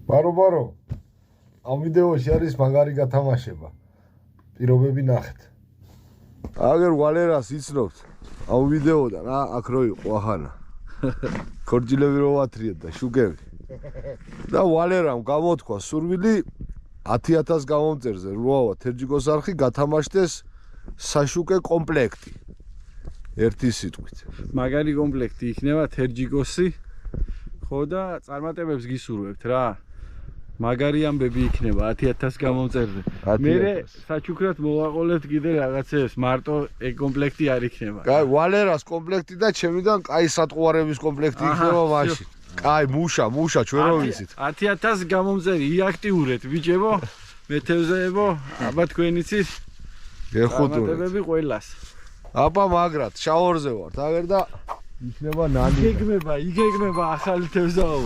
ბარო, ამ ვიდეოში არის მაგარი გათამაშება. პირობები ნახეთ. აგერ ვალერას იცნობთ. ამ ვიდეოდან, აქ რო იყო ახანა. ქორჯილები რო ვათრიეთ და შუქები. და ვალერამ გამოთქვა სურვილი 10,000 გამომწერზე როავა თერჯიკოს არხი გათამაშდეს საშუკე კომპლექტი. ერთი სიტყვით. მაგარი კომპლექტი იქნება თერჯიკოსი. ხო და წარმატებებს გისურვებთ რა. მაგარი ამბები იქნება 10,000 გამომწერზე. მე საჩუქრად მოვაყოლეთ კიდე რაღაცებს, მარტო ეგ კომპლექტი არ იქნება. კაი, ვალერას კომპლექტი და ჩემიდან კაი სატყუარების კომპლექტი იქნება მაშინ. კაი, მუშა, ჩვენ რო ვიცით. 10,000 გამომწერი იაქტიურეთ, ბიჭებო, მეთევზეებო, აბა თქვენ იცით? გეხუტურეთ. წარმატებები ყველას. აბა მაგრად, შაორზე ვართ, აგერ და იქნება ნანი. იგეგმება ახალი თევზაო.